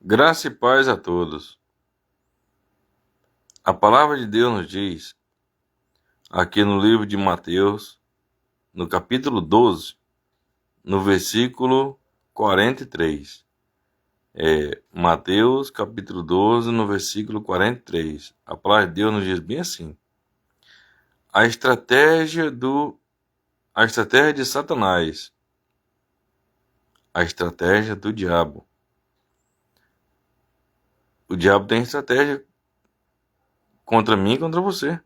Graça e paz a todos. A palavra de Deus nos diz, aqui no livro de Mateus, no capítulo 12, no versículo 43. Mateus, capítulo 12, no versículo 43. A palavra de Deus nos diz bem assim: A estratégia de Satanás, a estratégia do diabo. O diabo tem estratégia contra mim e contra você.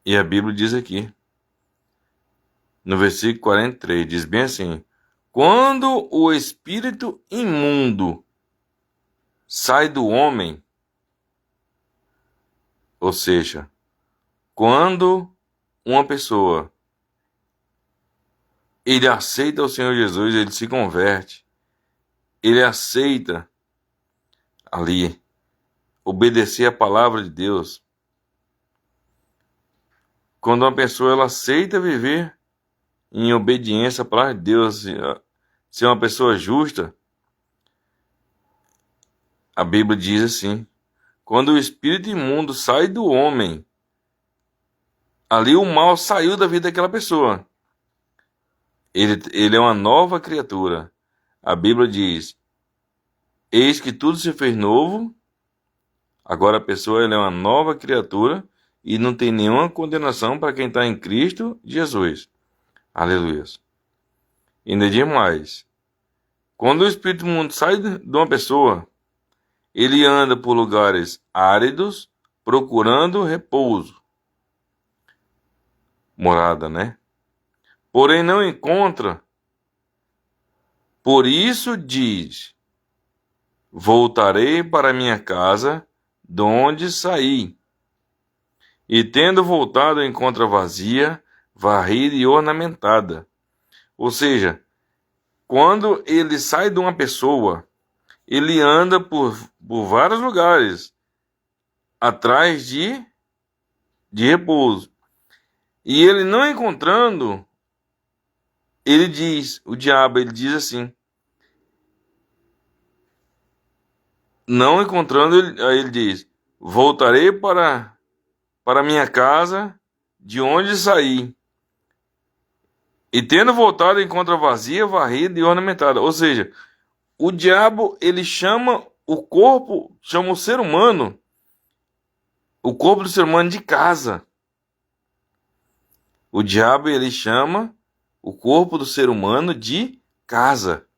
E a Bíblia diz aqui, no versículo 43, diz bem assim: Quando o espírito imundo sai do homem, ou seja, quando uma pessoa ele aceita o Senhor Jesus, ele se converte, ele aceita ali obedecer a palavra de Deus. Quando uma pessoa ela aceita viver em obediência à palavra de Deus, ser uma pessoa justa, a Bíblia diz assim: quando o espírito imundo sai do homem, ali o mal saiu da vida daquela pessoa. Ele é uma nova criatura. A Bíblia diz: eis que tudo se fez novo. Agora a pessoa ela é uma nova criatura e não tem nenhuma condenação para quem está em Cristo Jesus. Aleluia. Ainda diz mais: quando o espírito imundo sai de uma pessoa, ele anda por lugares áridos, procurando repouso. Morada, né? Porém não encontra. Por isso diz: voltarei para minha casa, de onde saí. E tendo voltado, encontra vazia, varrida e ornamentada. Ou seja, quando ele sai de uma pessoa, ele anda por vários lugares atrás de repouso. E ele não encontrando, ele diz, o diabo, ele diz assim, não encontrando, aí ele diz: voltarei para minha casa, de onde saí. E tendo voltado, encontra vazia, varrida e ornamentada. Ou seja, o diabo, ele chama o corpo, chama o ser humano, o corpo do ser humano de casa. O diabo, ele chama o corpo do ser humano de casa.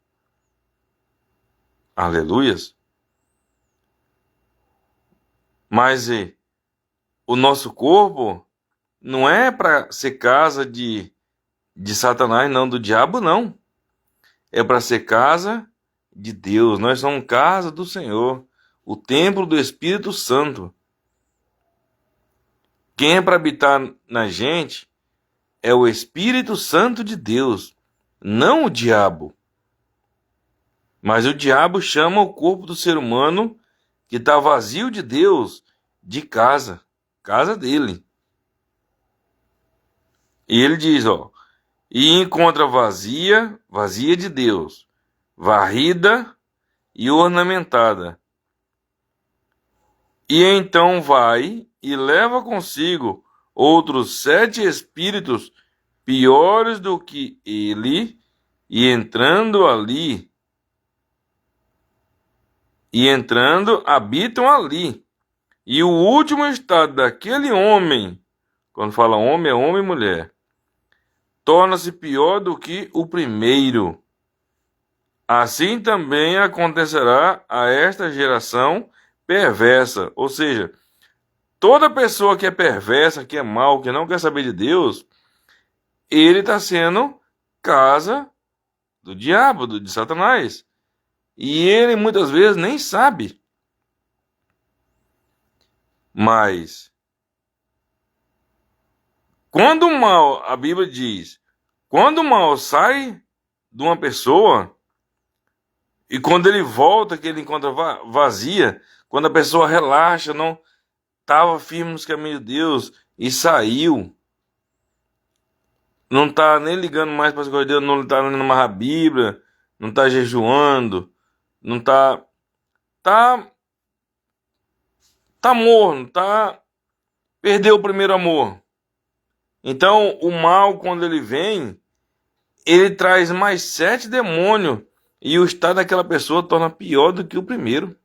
Aleluias. Mas o nosso corpo não é para ser casa de Satanás, não, do diabo, não. É para ser casa de Deus. Nós somos casa do Senhor, o templo do Espírito Santo. Quem é para habitar na gente é o Espírito Santo de Deus, não o diabo. Mas o diabo chama o corpo do ser humano que está vazio de Deus de casa, casa dele. E ele diz, e encontra vazia, vazia de Deus, varrida e ornamentada. E então vai e leva consigo outros 7 espíritos piores do que ele, e entrando habitam ali. E o último estado daquele homem, quando fala homem, é homem e mulher, torna-se pior do que o primeiro. Assim também acontecerá a esta geração perversa. Ou seja, toda pessoa que é perversa, que é mal, que não quer saber de Deus, ele está sendo casa do diabo, de Satanás. E ele muitas vezes nem sabe. Mas quando o mal, a Bíblia diz, quando o mal sai de uma pessoa, e quando ele volta, que ele encontra vazia, quando a pessoa relaxa, não estava firme nos caminhos de Deus e saiu, não está nem ligando mais para as coisas de Deus, não está lendo mais a Bíblia, não está jejuando, não está, tá, tá morno, perdeu o primeiro amor. Então, o mal, quando ele vem, ele traz mais 7 demônios e o estado daquela pessoa torna pior do que o primeiro.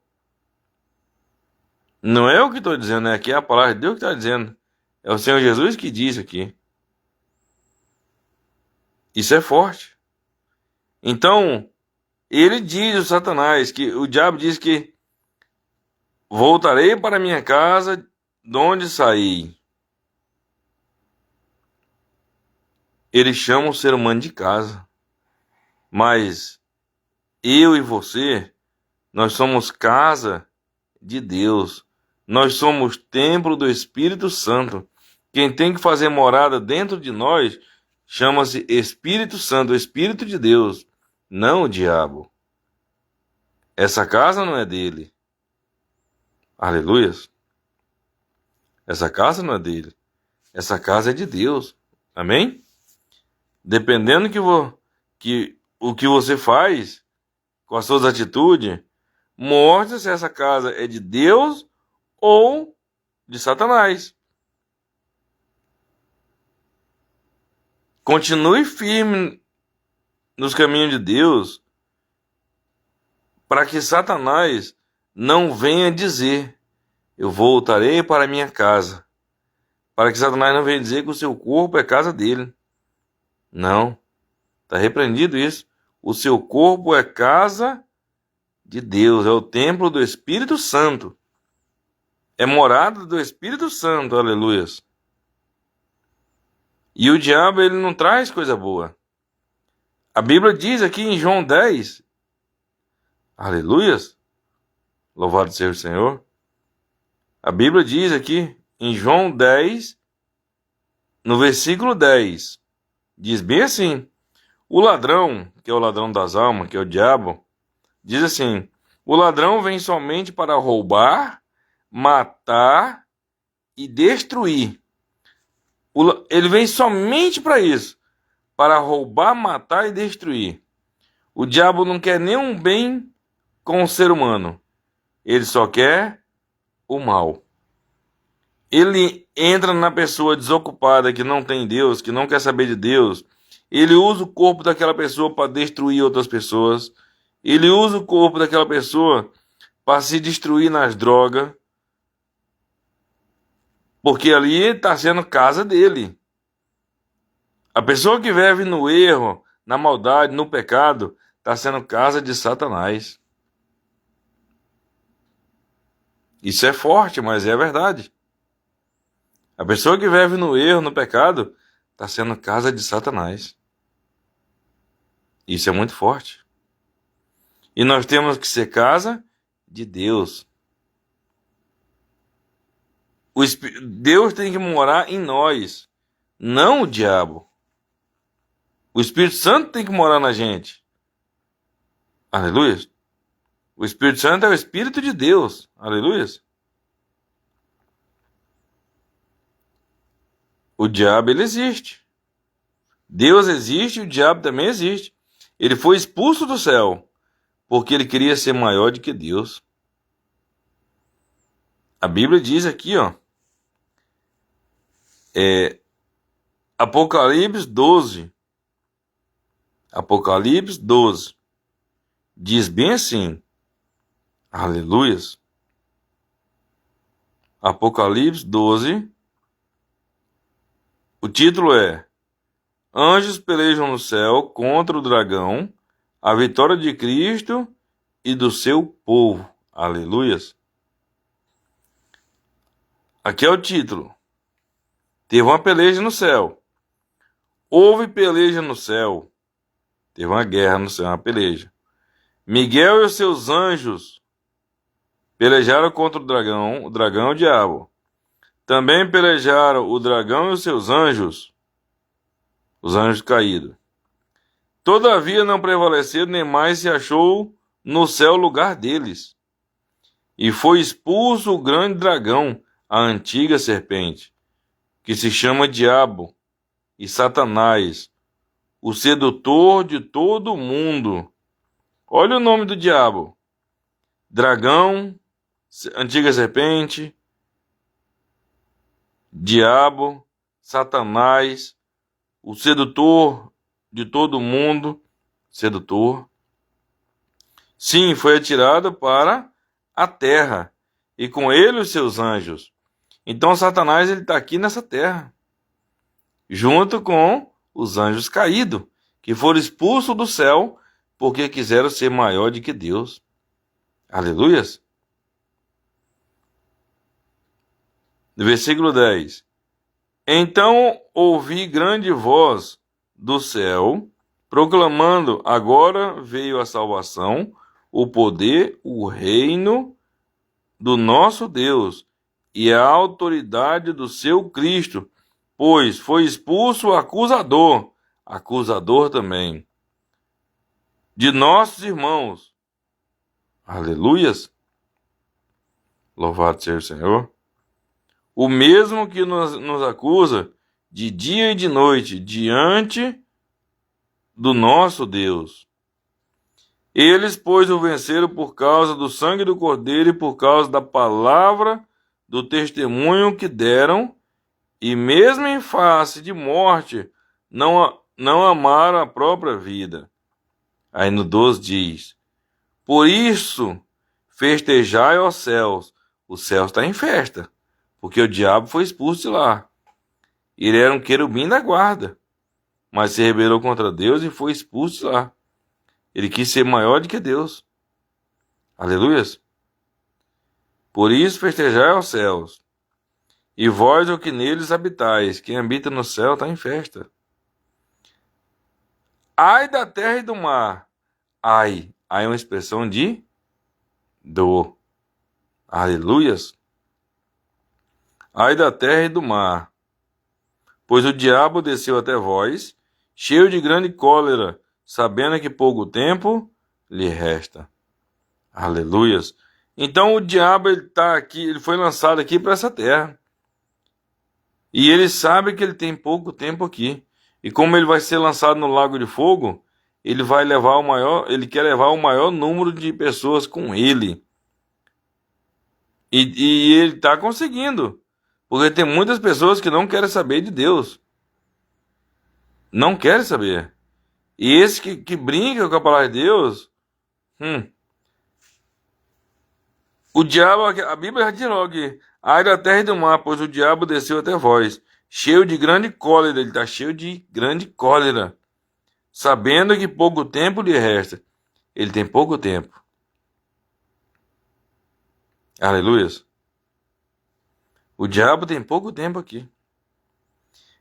Não é eu que estou dizendo, aqui é a palavra de Deus que está dizendo. É o Senhor Jesus que diz aqui. Isso é forte. Então, ele diz, o Satanás, que o diabo diz que voltarei para minha casa de onde saí. Ele chama o ser humano de casa. Mas eu e você, nós somos casa de Deus. Nós somos templo do Espírito Santo. Quem tem que fazer morada dentro de nós chama-se Espírito Santo, o Espírito de Deus, não o diabo. Essa casa não é dele. Aleluias. Essa casa não é dele. Essa casa é de Deus. Amém? Dependendo que o que você faz com as suas atitudes, mostra se essa casa é de Deus ou de Satanás. Continue firme nos caminhos de Deus, para que Satanás não venha dizer: eu voltarei para minha casa. Para que Satanás não venha dizer que o seu corpo é casa dele. Não. Está repreendido isso. O seu corpo é casa de Deus, é o templo do Espírito Santo. É morada do Espírito Santo, aleluias. E o diabo, ele não traz coisa boa. A Bíblia diz aqui em João 10, aleluias, louvado seja o Senhor. A Bíblia diz aqui em João 10, no versículo 10, diz bem assim: o ladrão, que é o ladrão das almas, que é o diabo, diz assim: o ladrão vem somente para roubar, matar e destruir. Ele vem somente para isso, para roubar, matar e destruir. O diabo não quer nenhum bem com o ser humano. Ele só quer o mal. Ele entra na pessoa desocupada, que não tem Deus, que não quer saber de Deus. Ele usa o corpo daquela pessoa para destruir outras pessoas. Ele usa o corpo daquela pessoa para se destruir nas drogas. Porque ali está sendo casa dele. A pessoa que vive no erro, na maldade, no pecado, está sendo casa de Satanás. Isso é forte, mas é verdade. A pessoa que vive no erro, no pecado, está sendo casa de Satanás. Isso é muito forte. E nós temos que ser casa de Deus. Deus tem que morar em nós, não o diabo. O Espírito Santo tem que morar na gente. Aleluia. O Espírito Santo é o Espírito de Deus. Aleluia. O diabo, ele existe. Deus existe e o diabo também existe. Ele foi expulso do céu porque ele queria ser maior do que Deus. A Bíblia diz aqui, ó, Apocalipse 12. Apocalipse 12. Diz bem assim. Aleluias. Apocalipse 12. O título é: Anjos pelejam no céu contra o dragão, a vitória de Cristo e do seu povo. Aleluias. Aqui é o título. Teve uma peleja no céu. Houve peleja no céu. Teve uma guerra no céu, uma peleja. Miguel e os seus anjos pelejaram contra o dragão e o diabo. Também pelejaram o dragão e os seus anjos, os anjos caídos. Todavia não prevaleceram, nem mais se achou no céu lugar deles. E foi expulso o grande dragão, a antiga serpente, que se chama Diabo e Satanás, o sedutor de todo o mundo. Olha o nome do diabo: dragão, antiga serpente, diabo, Satanás, o sedutor de todo mundo, sedutor. Sim, foi atirado para a terra, e com ele os seus anjos. Então Satanás ele está aqui nessa terra, junto com os anjos caídos, que foram expulsos do céu porque quiseram ser maior do que Deus. Aleluias. Versículo 10. Então ouvi grande voz do céu, proclamando: agora veio a salvação, o poder, o reino do nosso Deus e a autoridade do seu Cristo, pois foi expulso o acusador também, de nossos irmãos. Aleluias. Louvado seja o Senhor. O mesmo que nos acusa de dia e de noite diante do nosso Deus. Eles, pois, o venceram por causa do sangue do Cordeiro e por causa da palavra do testemunho que deram, e mesmo em face de morte, não amaram a própria vida. Aí no 12 diz: por isso, festejai, ó céus. O céu está em festa, porque o diabo foi expulso de lá. Ele era um querubim da guarda, mas se rebelou contra Deus e foi expulso de lá. Ele quis ser maior do que Deus. Aleluias. Por isso festejai aos céus, e vós o que neles habitais. Quem habita no céu está em festa. Ai da terra e do mar. Ai é uma expressão de dor. Aleluias. Ai da terra e do mar, pois o diabo desceu até vós, cheio de grande cólera, sabendo que pouco tempo lhe resta. Aleluias. Então o diabo ele tá aqui, ele foi lançado aqui para essa terra. E ele sabe que ele tem pouco tempo aqui. E como ele vai ser lançado no lago de fogo, ele quer levar o maior número de pessoas com ele. E ele está conseguindo. Porque tem muitas pessoas que não querem saber de Deus. Não querem saber. E esse que brinca com a palavra de Deus, o diabo, a Bíblia já diz logo que ai da terra e do mar, pois o diabo desceu até vós, cheio de grande cólera. Ele está cheio de grande cólera, sabendo que pouco tempo lhe resta. Ele tem pouco tempo. Aleluias. O diabo tem pouco tempo aqui.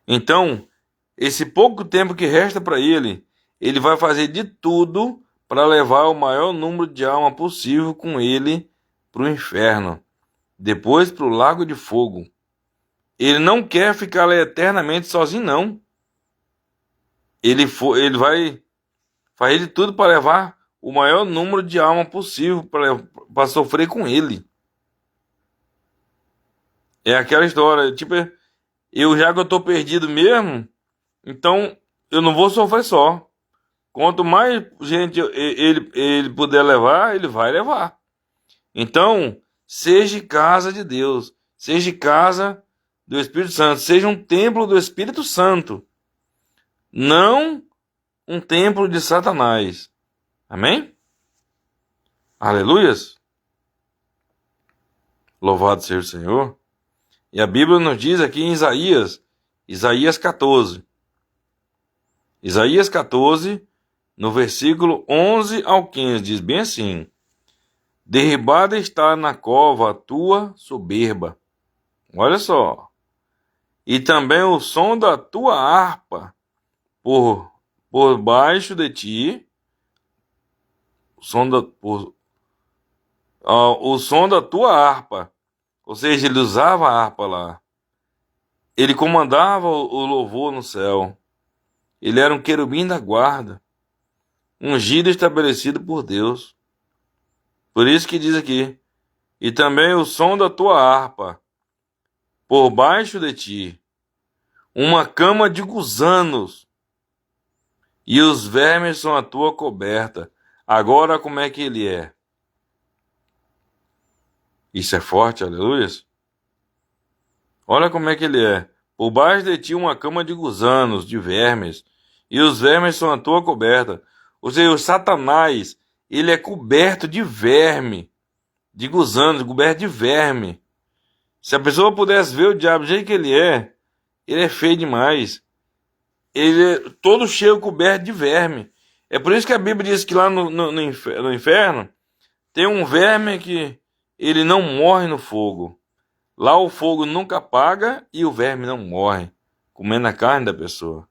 Então, esse pouco tempo que resta para ele, ele vai fazer de tudo para levar o maior número de almas possível com ele para o inferno, depois para o lago de fogo. Ele não quer ficar lá eternamente sozinho, não. Ele vai fazer de tudo para levar o maior número de almas possível para sofrer com ele. É aquela história, tipo, que eu estou perdido mesmo, então eu não vou sofrer só. Quanto mais gente ele puder levar, ele vai levar. Então, seja casa de Deus, seja casa do Espírito Santo, seja um templo do Espírito Santo, não um templo de Satanás. Amém? Aleluias. Louvado seja o Senhor. E a Bíblia nos diz aqui em Isaías 14. Isaías 14, no versículo 11 ao 15, diz bem assim: derribada está na cova a tua soberba. Olha só. E também o som da tua harpa por baixo de ti. O som da tua harpa. Ou seja, ele usava a harpa lá. Ele comandava o louvor no céu. Ele era um querubim da guarda, ungido e estabelecido por Deus. Por isso que diz aqui: e também o som da tua harpa por baixo de ti, uma cama de gusanos, e os vermes são a tua coberta. Agora como é que ele é? Isso é forte, aleluia. Olha como é que ele é. Por baixo de ti uma cama de gusanos, de vermes, e os vermes são a tua coberta. Ou seja, o Satanás, ele é coberto de verme, de gusanos, coberto de verme. Se a pessoa pudesse ver o diabo do jeito que ele é feio demais. Ele é todo cheio, coberto de verme. É por isso que a Bíblia diz que lá no inferno tem um verme que ele não morre no fogo. Lá o fogo nunca apaga e o verme não morre, comendo a carne da pessoa.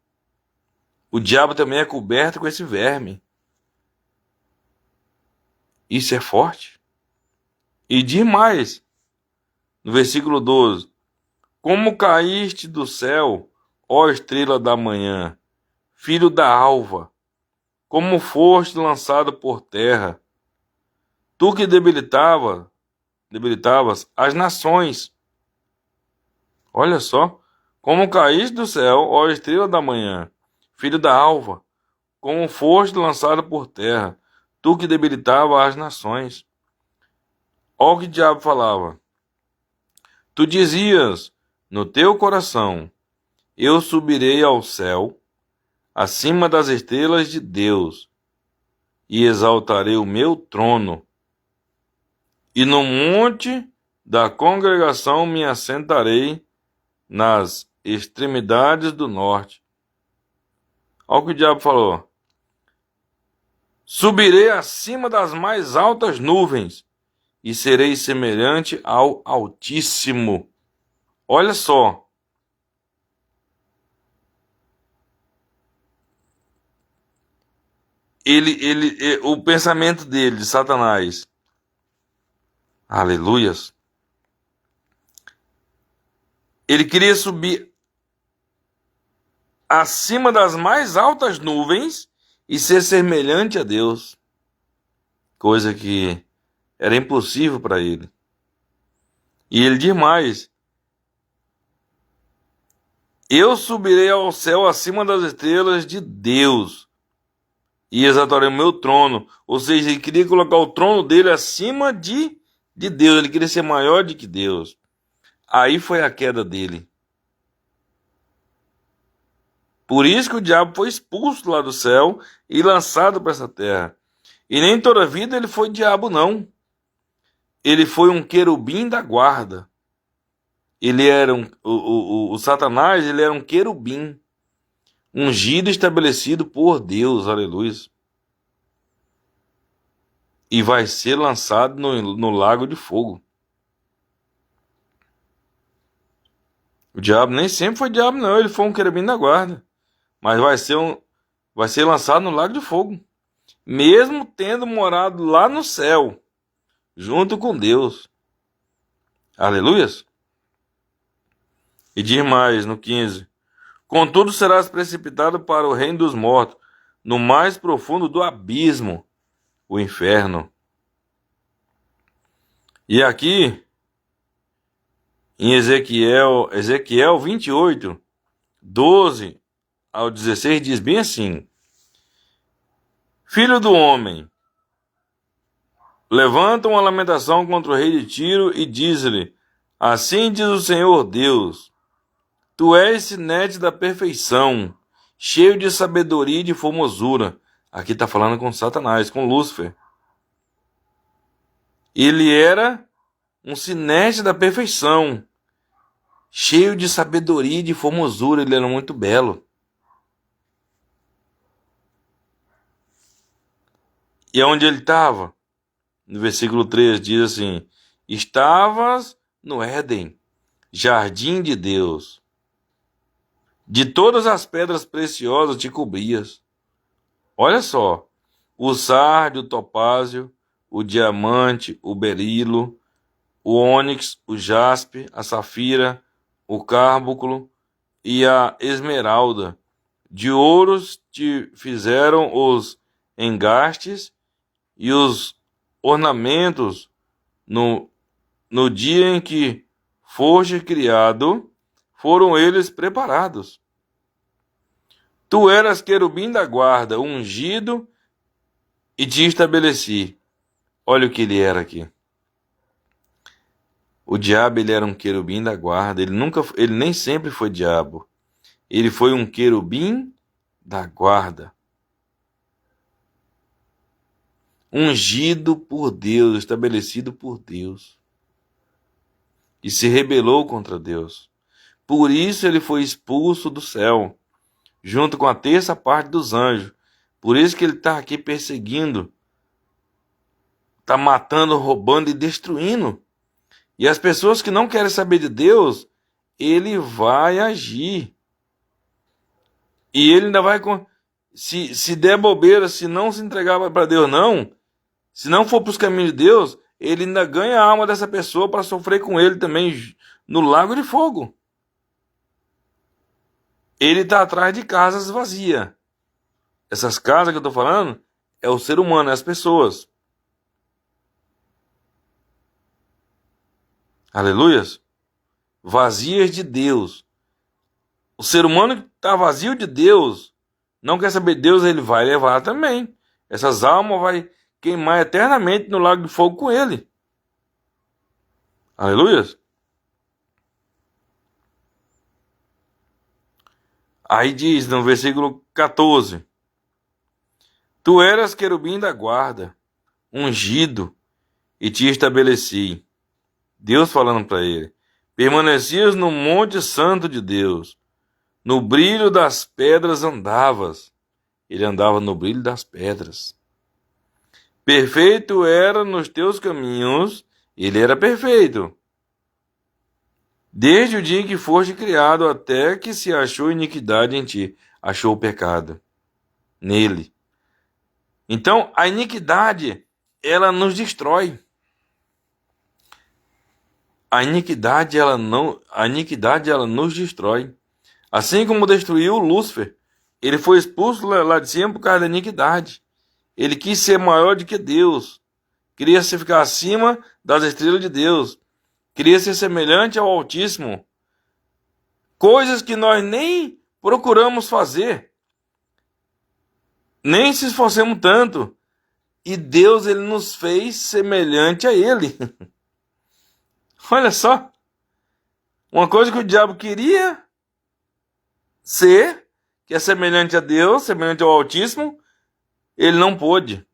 O diabo também é coberto com esse verme. Isso é forte. E diz mais, no versículo 12: Como caíste do céu, ó estrela da manhã, filho da alva, como foste lançado por terra, tu que debilitavas as nações. Olha só, como caíste do céu, ó estrela da manhã, filho da alva, como foste lançado por terra, tu que debilitava as nações. Olha o que o diabo falava. Tu dizias no teu coração: eu subirei ao céu, acima das estrelas de Deus, e exaltarei o meu trono. E no monte da congregação me assentarei nas extremidades do norte. Olha o que o diabo falou. Subirei acima das mais altas nuvens e serei semelhante ao Altíssimo. Olha só. O pensamento dele, de Satanás. Aleluias. Ele queria subir acima das mais altas nuvens e ser semelhante a Deus. Coisa que era impossível para ele. E ele diz mais: eu subirei ao céu acima das estrelas de Deus e exaltarei o meu trono. Ou seja, ele queria colocar o trono dele acima de Deus. Ele queria ser maior do que Deus. Aí foi a queda dele. Por isso que o diabo foi expulso lá do céu e lançado para essa terra. E nem toda a vida ele foi diabo, não. Ele foi um querubim da guarda. Ele era o Satanás, ele era um querubim, ungido e estabelecido por Deus, aleluia. E vai ser lançado no lago de fogo. O diabo nem sempre foi diabo, não. Ele foi um querubim da guarda. Mas vai ser lançado no lago de fogo. Mesmo tendo morado lá no céu, junto com Deus. Aleluias. E diz mais no 15: contudo serás precipitado para o reino dos mortos, no mais profundo do abismo, o inferno. E aqui, em Ezequiel 28, 12 ao 16, diz bem assim: filho do homem, levanta uma lamentação contra o rei de Tiro e diz-lhe: assim diz o Senhor Deus, tu és sinete da perfeição, cheio de sabedoria e de formosura. Aqui está falando com Satanás, com Lúcifer. Ele era um sinete da perfeição, cheio de sabedoria e de formosura. Ele era muito belo. E onde ele estava? No versículo 3 diz assim: estavas no Éden, jardim de Deus. De todas as pedras preciosas te cobrias. Olha só, o sárdio, o topázio, o diamante, o berilo, o ônix, o jaspe, a safira, o cárbunclo e a esmeralda. De ouros te fizeram os engastes e os ornamentos no dia em que foste criado, foram eles preparados. Tu eras querubim da guarda, ungido e te estabeleci. Olha o que ele era aqui. O diabo, ele era um querubim da guarda. Ele nem sempre foi diabo. Ele foi um querubim da guarda. Ungido por Deus, estabelecido por Deus. E se rebelou contra Deus. Por isso ele foi expulso do céu, junto com a terça parte dos anjos. Por isso que ele está aqui perseguindo, está matando, roubando e destruindo. E as pessoas que não querem saber de Deus, ele vai agir. E ele ainda vai... Se der bobeira, se não se entregar para Deus, não, se não for para os caminhos de Deus, ele ainda ganha a alma dessa pessoa para sofrer com ele também no lago de fogo. Ele está atrás de casas vazias. Essas casas que eu estou falando é o ser humano, é as pessoas. Aleluias. Vazias de Deus. O ser humano que está vazio de Deus, não quer saber de Deus, ele vai levar também. Essas almas vai queimar eternamente no lago de fogo com ele. Aleluias. Aí diz no versículo 14: Tu eras querubim da guarda, ungido, e te estabeleci. Deus falando para ele: Permanecias no monte santo de Deus, no brilho das pedras andavas. Ele andava no brilho das pedras. Perfeito era nos teus caminhos, ele era perfeito. Desde o dia em que foste criado até que se achou iniquidade em ti, achou o pecado nele. Então, a iniquidade, ela nos destrói. A iniquidade, ela nos destrói. Assim como destruiu Lúcifer, ele foi expulso lá de cima por causa da iniquidade. Ele quis ser maior do que Deus. Queria se ficar acima das estrelas de Deus. Queria ser semelhante ao Altíssimo. Coisas que nós nem procuramos fazer. Nem se esforcemos tanto. E Deus, ele nos fez semelhante a ele. Olha só. Uma coisa que o diabo queria ser, que é semelhante a Deus, semelhante ao Altíssimo, ele não pôde.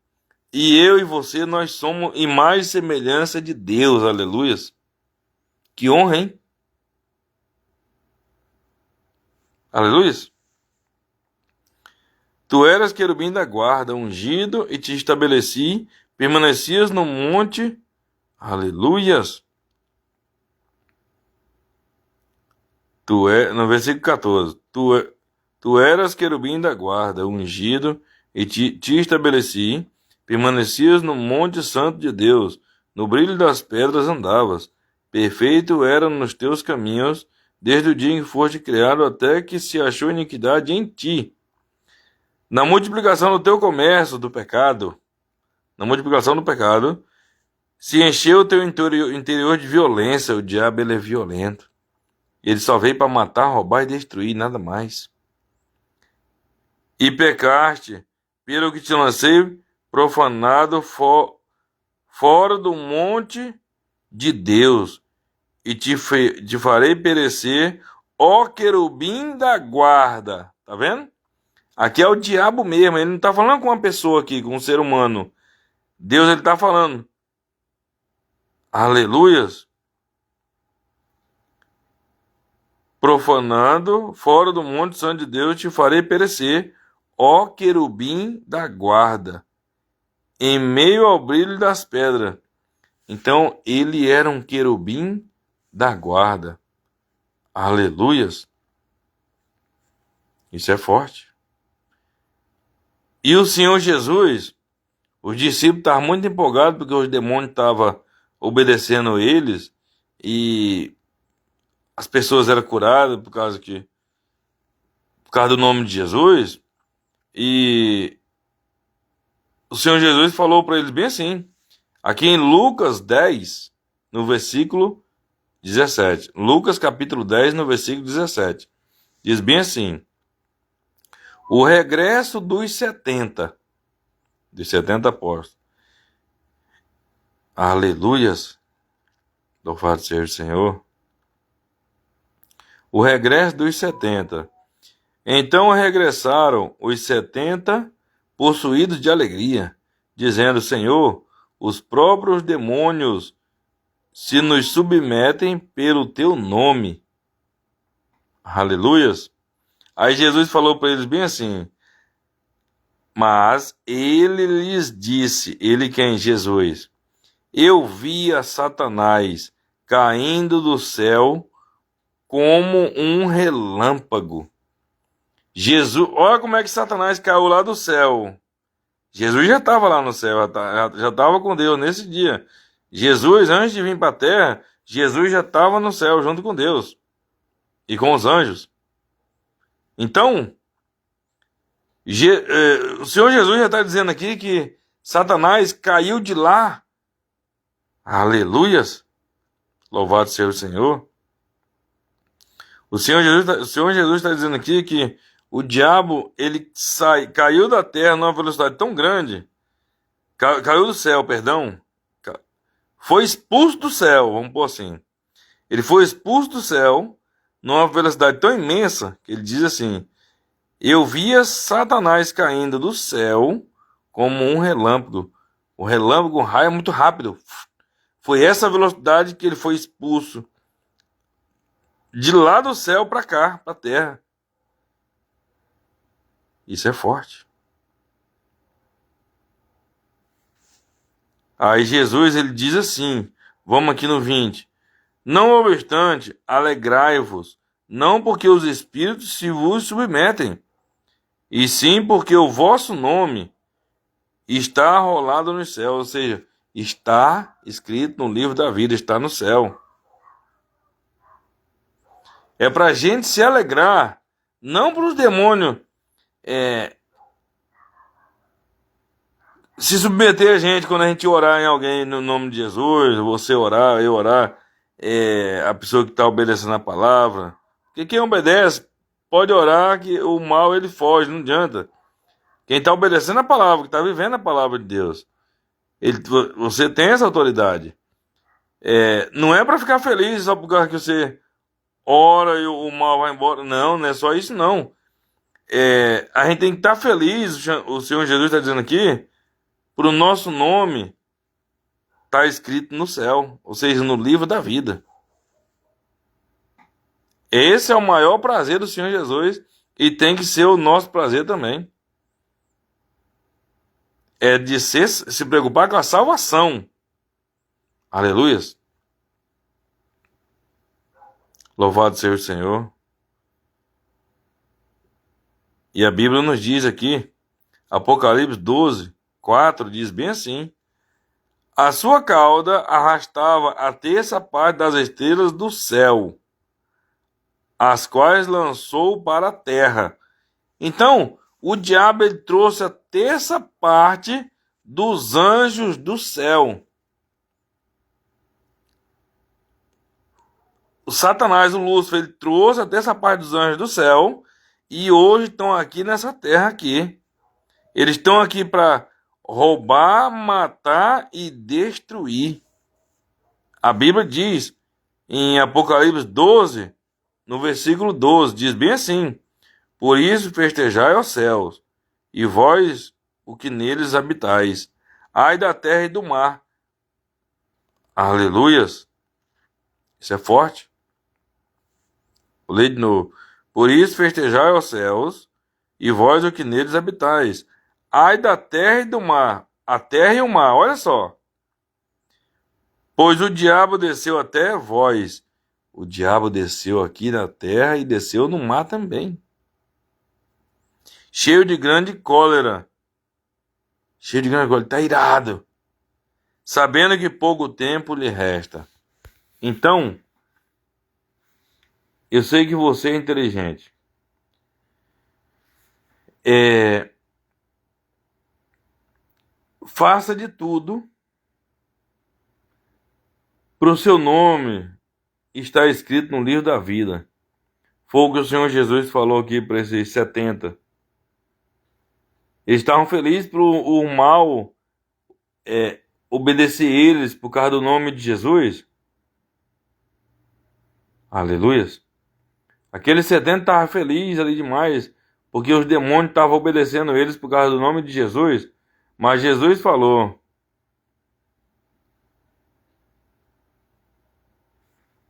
E eu e você, nós somos imagem e semelhança de Deus. Aleluias. Que honra, hein? Aleluias. Tu eras querubim da guarda, ungido, e te estabeleci, permanecias no monte. Aleluias. No versículo 14. Tu eras querubim da guarda, ungido, e te estabeleci, permanecias no monte santo de Deus, no brilho das pedras andavas. Perfeito era nos teus caminhos, desde o dia em que foste criado até que se achou iniquidade em ti. Na multiplicação do teu comércio do pecado, se encheu o teu interior de violência. O diabo, ele é violento. Ele só veio para matar, roubar e destruir, nada mais. E pecaste, pelo que te lancei profanado fora do monte de Deus, e te farei perecer, ó querubim da guarda. Tá vendo? Aqui é o diabo mesmo. Ele não está falando com uma pessoa aqui, com um ser humano. Deus, ele está falando. Aleluias. Profanando fora do monte santo de Deus, te farei perecer, ó querubim da guarda, em meio ao brilho das pedras. Então, ele era um querubim da guarda. Aleluias. Isso é forte. E o Senhor Jesus, os discípulos estavam muito empolgados porque os demônios estavam obedecendo eles e as pessoas eram curadas por causa do nome de Jesus. E o Senhor Jesus falou para eles bem assim, aqui em Lucas 10, no versículo 17. Lucas capítulo 10, no versículo 17. Diz bem assim: o regresso dos 70 dos 70 apóstolos. Aleluias! Louvado seja o Senhor. O regresso dos 70. Então regressaram os 70 possuídos de alegria, dizendo: Senhor, os próprios demônios se nos submetem pelo teu nome. Aleluias! Aí Jesus falou para eles bem assim: mas ele lhes disse, ele quem? Jesus: eu via Satanás caindo do céu como um relâmpago. Jesus, olha como é que Satanás caiu lá do céu. Jesus já estava lá no céu, já estava com Deus nesse dia. Jesus, antes de vir para a terra, Jesus já estava no céu junto com Deus e com os anjos. Então, o Senhor Jesus já está dizendo aqui que Satanás caiu de lá. Aleluias! Louvado seja o Senhor. O Senhor Jesus está dizendo aqui que o diabo, ele caiu da terra numa velocidade tão grande, caiu do céu, perdão, foi expulso do céu, vamos pôr assim. Ele foi expulso do céu numa velocidade tão imensa que ele diz assim: eu via Satanás caindo do céu como um relâmpago. O relâmpago, o raio é muito rápido. Foi essa velocidade que ele foi expulso de lá do céu para cá, para a terra. Isso é forte. Aí Jesus, ele diz assim, vamos aqui no 20. Não obstante, alegrai-vos, não porque os espíritos se vos submetem, e sim porque o vosso nome está arrolado no céu, ou seja, está escrito no livro da vida, está no céu. É para a gente se alegrar, não para os demônios se submeter a gente quando a gente orar em alguém no nome de Jesus, você orar, eu orar, a pessoa que está obedecendo a palavra. Porque quem obedece pode orar que o mal ele foge, não adianta. Quem está obedecendo a palavra, que está vivendo a palavra de Deus, você tem essa autoridade. Não é para ficar feliz só por causa que você ora e o mal vai embora. Não, não é só isso não. A gente tem que estar feliz, o Senhor Jesus está dizendo aqui, por o nosso nome está escrito no céu, ou seja, no livro da vida. Esse é o maior prazer do Senhor Jesus e tem que ser o nosso prazer também. É de se preocupar com a salvação. Aleluias. Louvado seja o Senhor. E a Bíblia nos diz aqui, Apocalipse 12, 4, diz bem assim: a sua cauda arrastava a terça parte das estrelas do céu, as quais lançou para a terra. Então, o diabo ele trouxe a terça parte dos anjos do céu. O Satanás, o Lúcifer, ele trouxe a terça parte dos anjos do céu e hoje estão aqui nessa terra aqui. Eles estão aqui para roubar, matar e destruir. A Bíblia diz em Apocalipse 12, no versículo 12, diz bem assim: por isso festejai aos céus, e vós, o que neles habitais, ai da terra e do mar. Aleluias! Isso é forte. Vou ler de novo. Por isso festejai aos céus, e vós, o que neles habitais, ai da terra e do mar. A terra e o mar, olha só. Pois o diabo desceu até vós. O diabo desceu aqui na terra e desceu no mar também. Cheio de grande cólera. Cheio de grande cólera. Está irado. Sabendo que pouco tempo lhe resta. Então, eu sei que você é inteligente. Faça de tudo para o seu nome estar escrito no livro da vida. Foi o que o Senhor Jesus falou aqui para esses 70. Eles estavam felizes por o mal obedecer eles por causa do nome de Jesus. Aleluias. Aquele 70 estava feliz ali demais, porque os demônios estavam obedecendo eles por causa do nome de Jesus. Mas Jesus falou: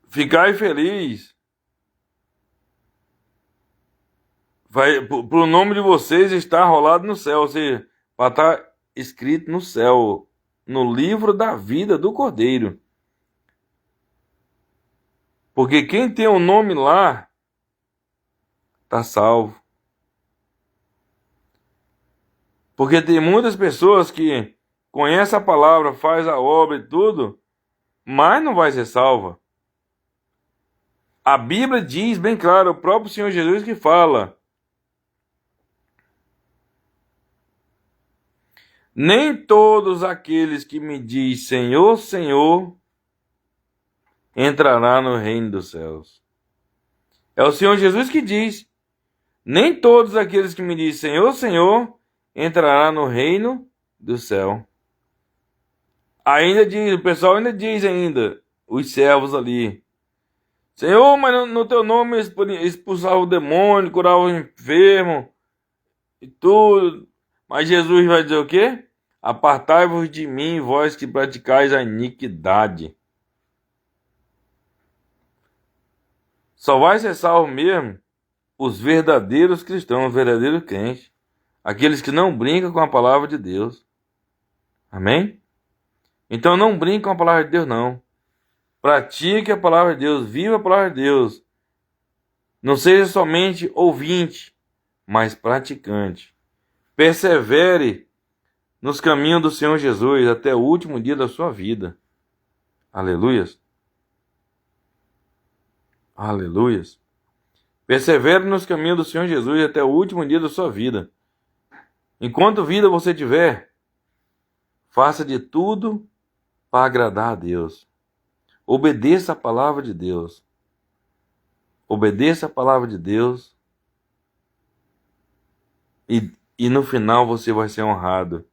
ficai feliz, para o nome de vocês estar rolado no céu, ou seja, para estar escrito no céu, no livro da vida do Cordeiro. Porque quem tem o nome lá, está salvo. Porque tem muitas pessoas que conhecem a palavra, faz a obra e tudo, mas não vai ser salva. A Bíblia diz bem claro, o próprio Senhor Jesus que fala: nem todos aqueles que me diz Senhor, Senhor, entrará no reino dos céus. É o Senhor Jesus que diz: nem todos aqueles que me diz Senhor, Senhor, entrará no reino do céu. Ainda diz, o pessoal ainda diz ainda, os servos ali: Senhor, mas no teu nome expulsava o demônio, curava o enfermo e tudo. Mas Jesus vai dizer o quê? Apartai-vos de mim, vós que praticais a iniquidade. Só vai ser salvo mesmo os verdadeiros cristãos, os verdadeiros crentes. Aqueles que não brincam com a palavra de Deus. Amém? Então não brinque com a palavra de Deus, não. Pratique a palavra de Deus, viva a palavra de Deus. Não seja somente ouvinte, mas praticante. Persevere nos caminhos do Senhor Jesus até o último dia da sua vida. Aleluias. Aleluias. Persevere nos caminhos do Senhor Jesus até o último dia da sua vida. Enquanto vida você tiver, faça de tudo para agradar a Deus. Obedeça a palavra de Deus. Obedeça a palavra de Deus. E no final você vai ser honrado.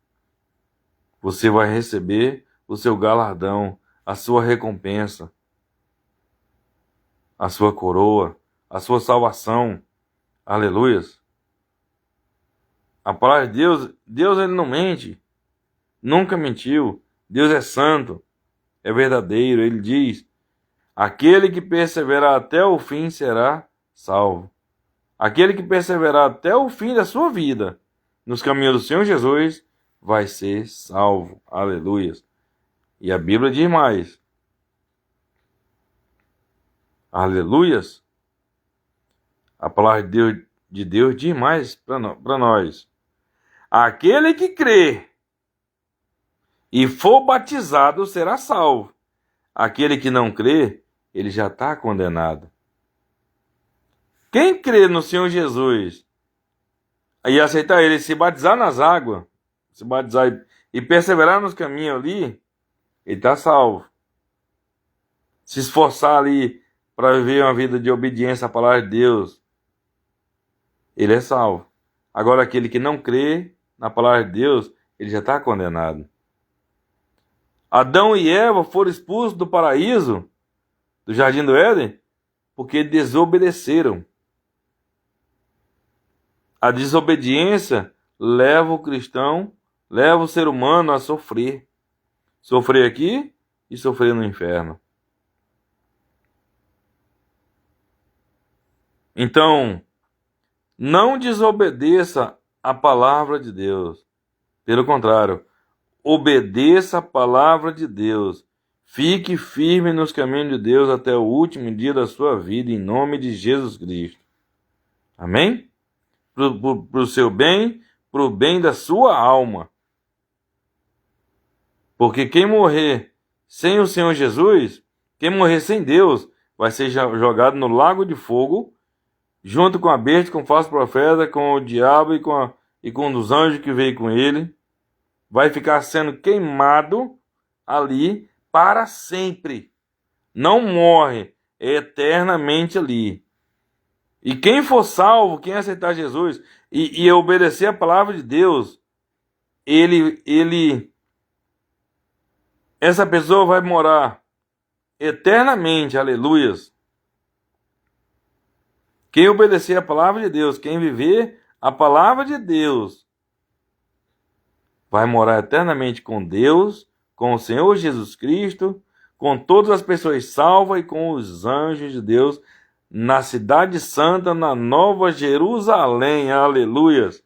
Você vai receber o seu galardão, a sua recompensa, a sua coroa, a sua salvação. Aleluias. A palavra de Deus, Deus ele não mente. Nunca mentiu. Deus é santo, é verdadeiro. Ele diz: aquele que perseverar até o fim será salvo. Aquele que perseverar até o fim da sua vida nos caminhos do Senhor Jesus vai ser salvo. Aleluias. E a Bíblia diz mais. Aleluias. A palavra de Deus diz mais para nós. Aquele que crê e for batizado será salvo. Aquele que não crê, ele já está condenado. Quem crê no Senhor Jesus e aceitar ele, se batizar nas águas, se batizar e perseverar nos caminhos ali, ele está salvo. Se esforçar ali para viver uma vida de obediência à palavra de Deus, ele é salvo. Agora, aquele que não crê na palavra de Deus, ele já está condenado. Adão e Eva foram expulsos do paraíso, do jardim do Éden, porque desobedeceram. A desobediência leva o cristão, leva o ser humano a sofrer. Sofrer aqui e sofrer no inferno. Então, não desobedeça a palavra de Deus. Pelo contrário, obedeça a palavra de Deus. Fique firme nos caminhos de Deus até o último dia da sua vida, em nome de Jesus Cristo. Amém? Para o seu bem, para o bem da sua alma. Porque quem morrer sem o Senhor Jesus, quem morrer sem Deus, vai ser jogado no lago de fogo, junto com a besta, com o falso profeta, com o diabo e com um dos anjos que veio com ele. Vai ficar sendo queimado ali para sempre. Não morre, é eternamente ali. E quem for salvo, quem aceitar Jesus e obedecer a palavra de Deus, essa pessoa vai morar eternamente, aleluias. Quem obedecer a palavra de Deus, quem viver a palavra de Deus, vai morar eternamente com Deus, com o Senhor Jesus Cristo, com todas as pessoas salvas e com os anjos de Deus, na cidade santa, na Nova Jerusalém, aleluias.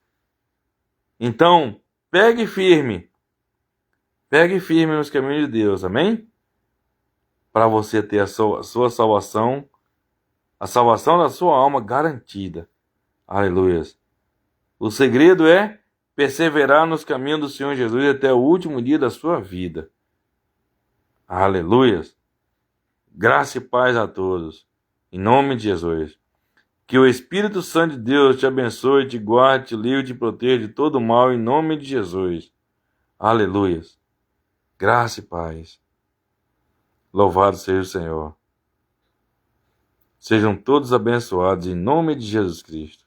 Então, pegue firme nos caminhos de Deus, amém? Para você ter a sua salvação, a salvação da sua alma garantida, aleluias. O segredo é perseverar nos caminhos do Senhor Jesus até o último dia da sua vida. Aleluias. Graça e paz a todos. Em nome de Jesus. Que o Espírito Santo de Deus te abençoe, te guarde, te livre, te proteja de todo mal, em nome de Jesus. Aleluias. Graça e paz. Louvado seja o Senhor. Sejam todos abençoados em nome de Jesus Cristo.